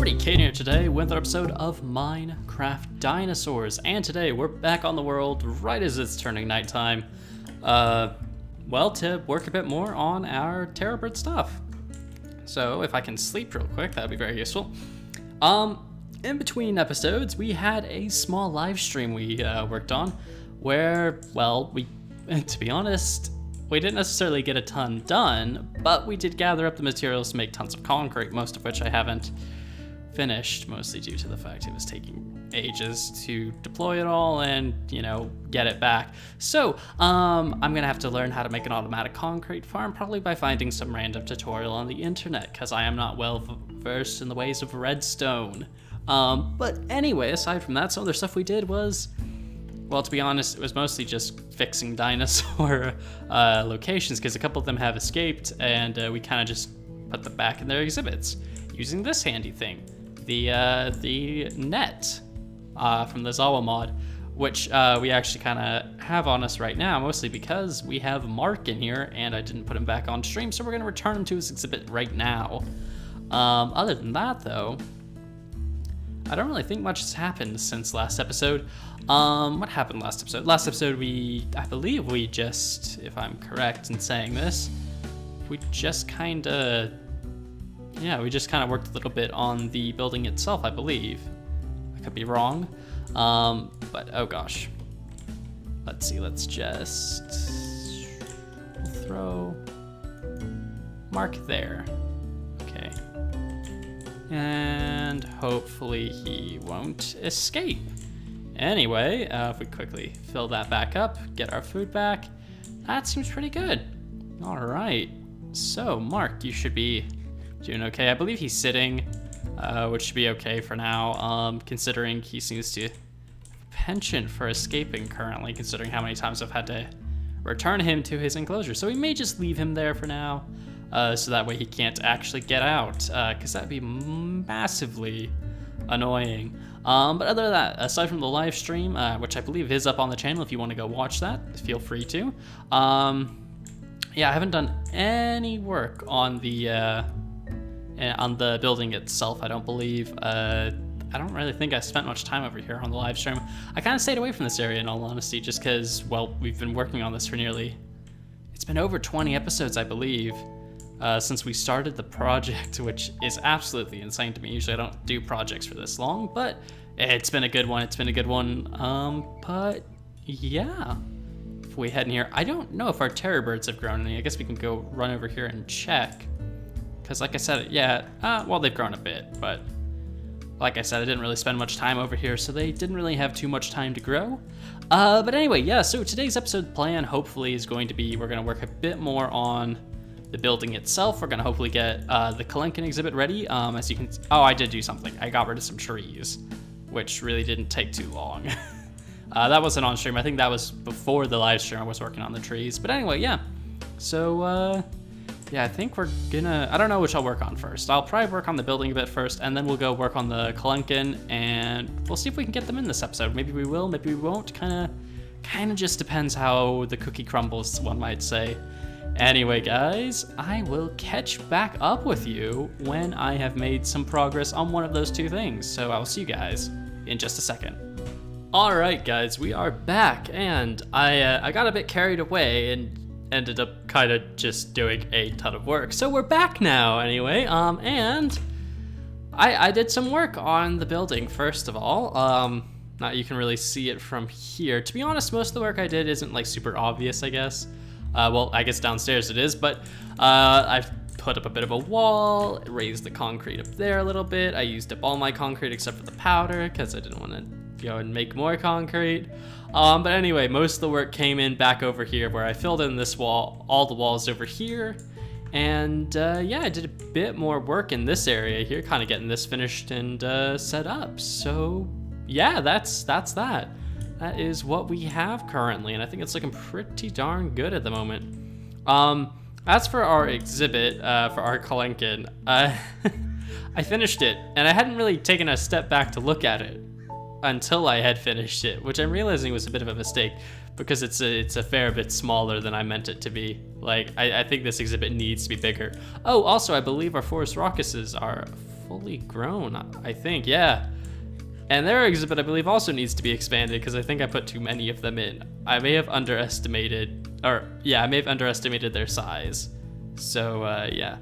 everybody, Kate here today with another episode of Minecraft Dinosaurs, and today we're back on the world right as it's turning nighttime, well, to work a bit more on our terror bird stuff. So if I can sleep real quick, that'd be very useful. In between episodes, we had a small live stream we worked on where, well, to be honest, we didn't necessarily get a ton done, but we did gather up the materials to make tons of concrete, most of which I haven't finished, mostly due to the fact it was taking ages to deploy it all and, you know, get it back. So, I'm gonna have to learn how to make an automatic concrete farm, probably by finding some random tutorial on the internet, because I am not well versed in the ways of redstone. But anyway, aside from that, some other stuff we did was, well, to be honest, it was mostly just fixing dinosaur locations, because a couple of them have escaped, and we kind of just put them back in their exhibits using this handy thing, the net from the Zawa mod, which we actually kind of have on us right now, mostly because we have Mark in here, and I didn't put him back on stream, so we're going to return him to his exhibit right now. Other than that, though, I don't really think much has happened since last episode. What happened last episode? Last episode I believe we just, if I'm correct in saying this, we just kind of, yeah, we just kind of worked a little bit on the building itself, I believe. I could be wrong, but oh gosh. Let's see, let's just throw Mark there. Okay. And hopefully he won't escape. Anyway, if we quickly fill that back up, get our food back, that seems pretty good. All right, so Mark, you should be doing okay. I believe he's sitting, which should be okay for now, considering he seems to have a penchant for escaping currently, considering how many times I've had to return him to his enclosure. So we may just leave him there for now, so that way he can't actually get out, because that'd be massively annoying. But other than that, aside from the live stream, which I believe is up on the channel if you want to go watch that, feel free to. Yeah, I haven't done any work on the building itself, I don't believe. I don't really think I spent much time over here on the live stream. I kind of stayed away from this area in all honesty, just because, well, we've been working on this for it's been over 20 episodes, I believe. Since we started the project, which is absolutely insane to me. Usually I don't do projects for this long, but it's been a good one. It's been a good one. But yeah, if we head in here, I don't know if our terror birds have grown any. I guess we can go run over here and check. Because like I said, yeah, well, they've grown a bit, but like I said, I didn't really spend much time over here, so they didn't really have too much time to grow. But anyway, yeah, so today's episode plan hopefully is going to be, we're gonna work a bit more on the building itself. We're gonna hopefully get the Kelenken exhibit ready. As you can, oh, I did do something. I got rid of some trees, which really didn't take too long. That wasn't on stream. I think that was before the live stream. I was working on the trees. But anyway, yeah. So, yeah, I think we're gonna, I don't know which I'll work on first. I'll probably work on the building a bit first, and then we'll go work on the Kelenken, and we'll see if we can get them in this episode. Maybe we will, maybe we won't. Kind of just depends how the cookie crumbles, one might say. Anyway, guys, I will catch back up with you when I have made some progress on one of those two things. So I will see you guys in just a second. All right, guys, we are back, and I got a bit carried away and ended up kind of just doing a ton of work. So we're back now, anyway. And I did some work on the building first of all. Now you can really see it from here. To be honest, most of the work I did isn't like super obvious, I guess. Well, I guess downstairs it is, but I've put up a bit of a wall, raised the concrete up there a little bit. I used up all my concrete except for the powder because I didn't want to go and make more concrete. But anyway, most of the work came in back over here where I filled in this wall, all the walls over here. And yeah, I did a bit more work in this area here, kind of getting this finished and set up. So yeah, that's that. That is what we have currently, and I think it's looking pretty darn good at the moment. As for our exhibit, for our Kelenken, I finished it, and I hadn't really taken a step back to look at it until I had finished it, which I'm realizing was a bit of a mistake, because it's a fair bit smaller than I meant it to be. Like, I think this exhibit needs to be bigger. Oh, also, I believe our forest rockuses are fully grown, I think, yeah. And their exhibit, I believe, also needs to be expanded because I think I put too many of them in. I may have underestimated, their size. So, yeah.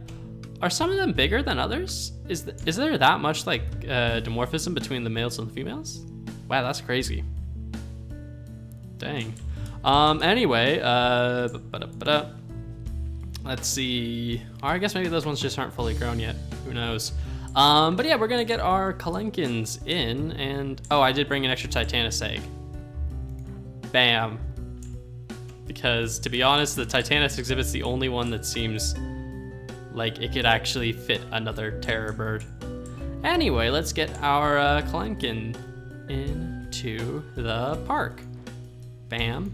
Are some of them bigger than others? Is there that much, like, dimorphism between the males and the females? Wow, that's crazy. Dang. Anyway, let's see. Or I guess maybe those ones just aren't fully grown yet. Who knows? But yeah, we're gonna get our Kelenkens in, and oh, I did bring an extra Titanus egg. Bam. Because to be honest, the Titanus exhibit's the only one that seems like it could actually fit another terror bird. Anyway, let's get our Kelenken into the park. Bam,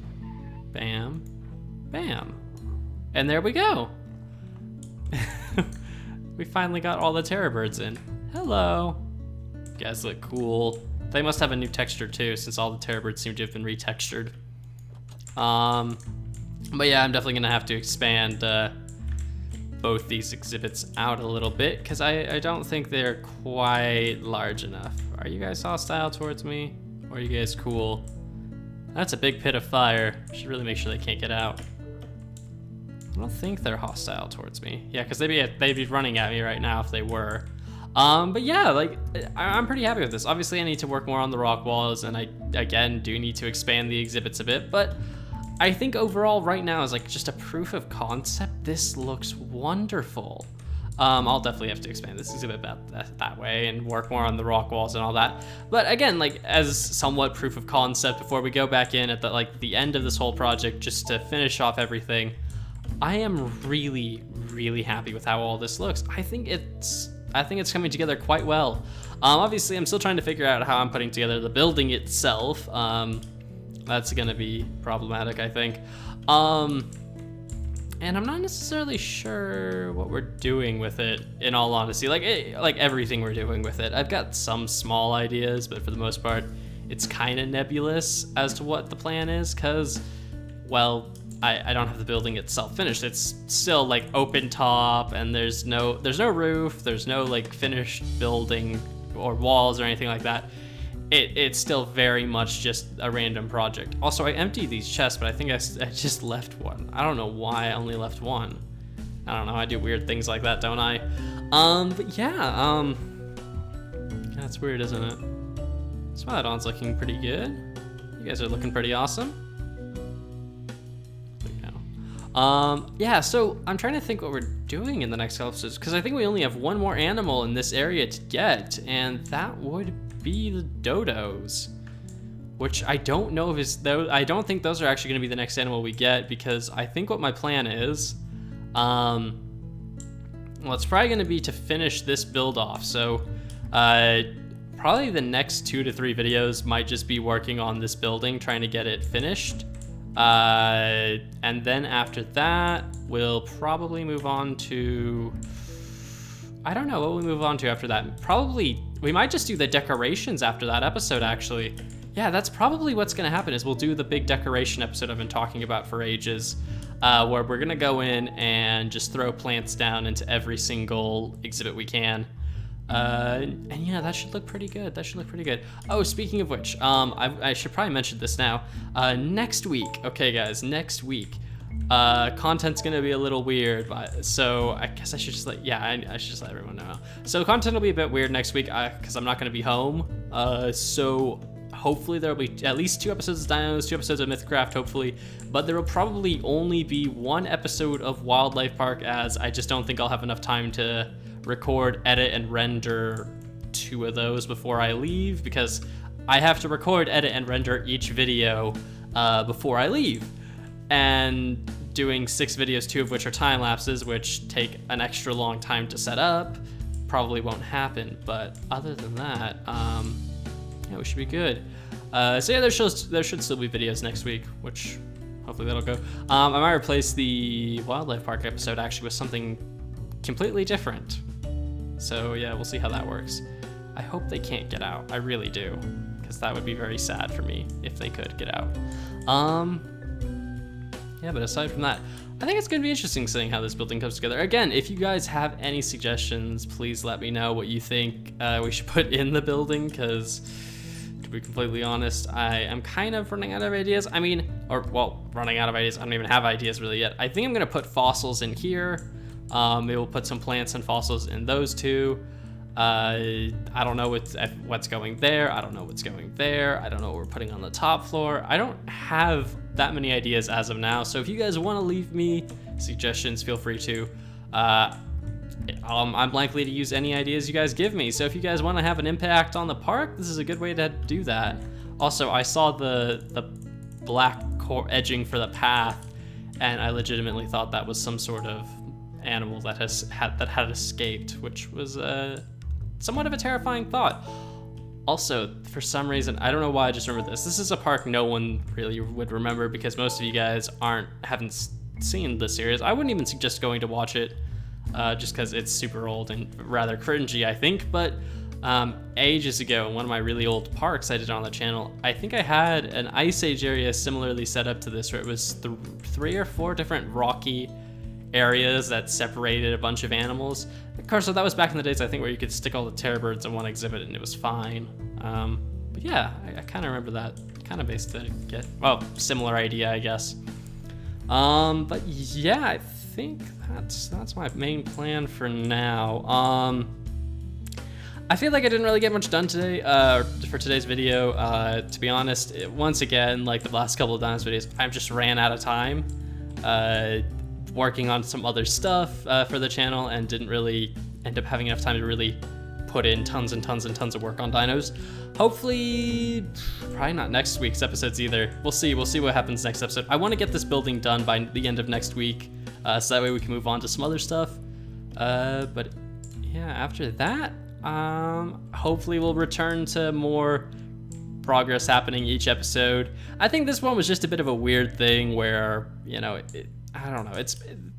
bam, bam. And there we go. We finally got all the terror birds in. Hello. You guys look cool. They must have a new texture too, since all the terror birds seem to have been retextured. But yeah, I'm definitely gonna have to expand both these exhibits out a little bit because I don't think they're quite large enough. Are you guys hostile towards me? Or are you guys cool? That's a big pit of fire. Should really make sure they can't get out. I don't think they're hostile towards me. Yeah, because they'd be running at me right now if they were. But yeah, like, I'm pretty happy with this. Obviously, I need to work more on the rock walls, and I, again, do need to expand the exhibits a bit, but I think overall right now is like just a proof of concept. This looks wonderful. I'll definitely have to expand this exhibit that way and work more on the rock walls and all that. But again, like as somewhat proof of concept before we go back in at the end of this whole project, just to finish off everything, I am really, really happy with how all this looks. I think it's coming together quite well. Obviously, I'm still trying to figure out how I'm putting together the building itself. That's gonna be problematic, I think. And I'm not necessarily sure what we're doing with it, in all honesty. Like everything we're doing with it. I've got some small ideas, but for the most part, it's kind of nebulous as to what the plan is, because, well, I don't have the building itself finished. It's still like open top, and there's no roof, there's no like finished building or walls or anything like that. It's still very much just a random project. Also, I emptied these chests, but I think I just left one. I don't know why I only left one. I don't know, I do weird things like that, don't I? But yeah, that's weird, isn't it? Smilodon's looking pretty good. You guys are looking pretty awesome. Yeah, so I'm trying to think what we're doing in the next episodes, because I think we only have one more animal in this area to get, and that would be the dodos, which I don't know if I don't think those are actually going to be the next animal we get, because I think what my plan is, well, it's probably going to be to finish this build off. So probably the next 2 to 3 videos might just be working on this building, trying to get it finished. And then after that, we'll probably move on to, I don't know what we move on to after that. Probably, we might just do the decorations after that episode, actually. Yeah, that's probably what's gonna happen, is we'll do the big decoration episode I've been talking about for ages, where we're gonna go in and just throw plants down into every single exhibit we can. And yeah, that should look pretty good. That should look pretty good. Oh, speaking of which, I should probably mention this now. Next week, okay guys, next week, content's gonna be a little weird, so I guess I should just let, I should just let everyone know. So content will be a bit weird next week, because I'm not gonna be home. So hopefully there'll be at least 2 episodes of Dinos, 2 episodes of Mythcraft, hopefully, but there will probably only be 1 episode of Wildlife Park, as I just don't think I'll have enough time to record, edit, and render 2 of those before I leave, because I have to record, edit, and render each video before I leave. And doing 6 videos, 2 of which are time lapses, which take an extra long time to set up, probably won't happen. But other than that, yeah, we should be good. So yeah, there should still be videos next week, which hopefully that'll go. I might replace the Wildlife Park episode actually with something completely different. So yeah, we'll see how that works. I hope they can't get out. I really do, because that would be very sad for me if they could get out. yeah, but aside from that, I think it's going to be interesting seeing how this building comes together. Again, if you guys have any suggestions, please let me know what you think we should put in the building, because to be completely honest, I am kind of running out of ideas. I mean, running out of ideas. I don't even have ideas really yet. I think I'm going to put fossils in here. Maybe we'll put some plants and fossils in those two. I don't know what's going there. I don't know what's going there. I don't know what we're putting on the top floor. I don't have that many ideas as of now. So if you guys want to leave me suggestions, feel free to. I'm likely to use any ideas you guys give me. So if you guys want to have an impact on the park, this is a good way to do that. Also, I saw the black edging for the path, and I legitimately thought that was some sort of animal that had escaped, which was somewhat of a terrifying thought. Also, for some reason, I don't know why I just remember this. This is a park no one really would remember because most of you guys haven't seen the series. I wouldn't even suggest going to watch it just because it's super old and rather cringy, I think. But ages ago, in one of my really old parks I did on the channel, I think I had an Ice Age area similarly set up to this, where it was 3 or 4 different rocky areas that separated a bunch of animals. Of course, so that was back in the days, I think, where you could stick all the terror birds in one exhibit and it was fine. But yeah, I kind of remember that. Kind of based to get, well, similar idea, I guess. But yeah, I think that's my main plan for now. I feel like I didn't really get much done today for today's video. To be honest, once again, like the last couple of Dinosaurs videos, I just ran out of time working on some other stuff for the channel and didn't really end up having enough time to really put in tons and tons and tons of work on dinos. Hopefully, probably not next week's episodes either. We'll see what happens next episode. I want to get this building done by the end of next week, so that way we can move on to some other stuff. But yeah, after that, hopefully we'll return to more progress happening each episode. I think this one was just a bit of a weird thing where, you know, I don't know,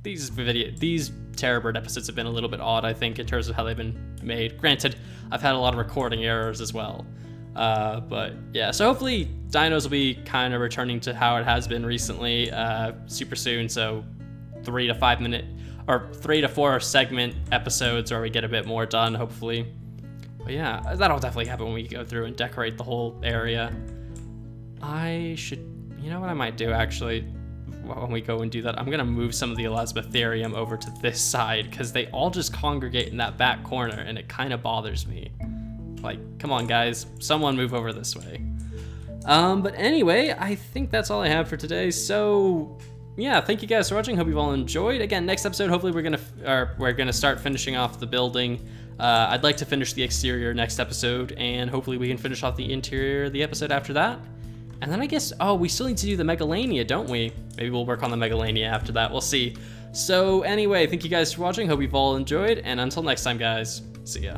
these Terror Bird episodes have been a little bit odd, I think, in terms of how they've been made. Granted, I've had a lot of recording errors as well. But yeah, so hopefully dinos will be kind of returning to how it has been recently, super soon. So 3 to 5 minute or 3 to 4 segment episodes where we get a bit more done, hopefully. But yeah, that'll definitely happen when we go through and decorate the whole area. You know what I might do actually? When we go and do that, I'm gonna move some of the Elasmotherium over to this side because they all just congregate in that back corner and it kind of bothers me. Like, come on guys, someone move over this way. But anyway, I think that's all I have for today. So yeah, thank you guys for watching. Hope you've all enjoyed. Again, next episode, hopefully we're gonna start finishing off the building. I'd like to finish the exterior next episode, and hopefully we can finish off the interior the episode after that. And then I guess, oh, we still need to do the Megalania, don't we? Maybe we'll work on the Megalania after that, we'll see. So anyway, thank you guys for watching, hope you've all enjoyed, and until next time guys, see ya.